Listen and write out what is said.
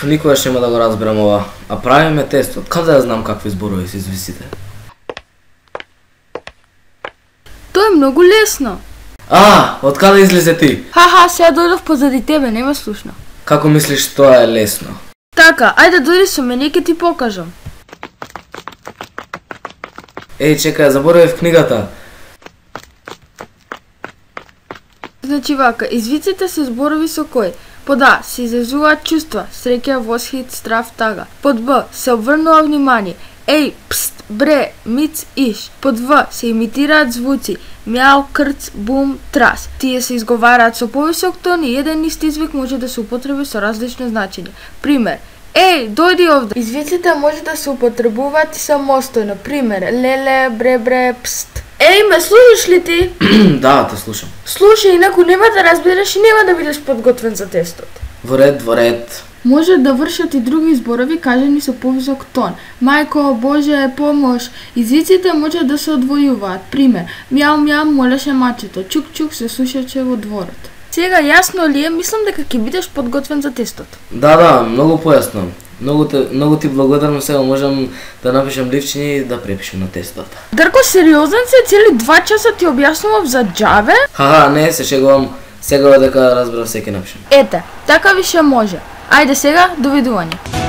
Никогаш нема да го разберам ова. А правиме тестот. Каде да знам какви зборови се извисите? Тоа е многу лесно. Од каде излезе ти? Сега дојдов позади тебе, не ме слушна. Како мислиш тоа е лесно? Така, ајде дојди со мене и ќе ти покажам. Чекај, заборавив книгата. Значи вака, извиците се зборови со кој? Под А се изразуваат чувства, среќа, восхит, страв, тага. Под Б се обрнува внимание. Еј, пст, бре, миц, иш. Под В се имитираат звуци. Мјау, крц, бум, трас. Тие се изговараат со повисок тон и еден ист извик може да се употреби со различно значење. Пример: еј, дојди овде. Извиците може да се употребуваат и самостојно. Пример: леле, бре, пст. Еј, ме слушаш ли ти? Да, те слушам. Слушај, инаку нема да разбереш и нема да бидеш подготвен за тестот. Во ред. Може да вршат и други зборови кажани со повисок тон. Мајко, Боже, помош. Извиците може да се одвојуваат. Пример: мјау, молеше мачето. Чук, се слушаче во дворот. Сега јасно ли е? Мислам дека ќе бидеш подготвен за тестот. Да, многу појасно. Многу ти благодарам, сега можам да напишам ливчиња и да препишам на тестот. Дарко, сериозен се, цели 2 часа ти објаснував за џаве? Не, се шегувам. Сега дека разбрав, се ќе напишам. Ете, така више може. Ајде сега, довидување.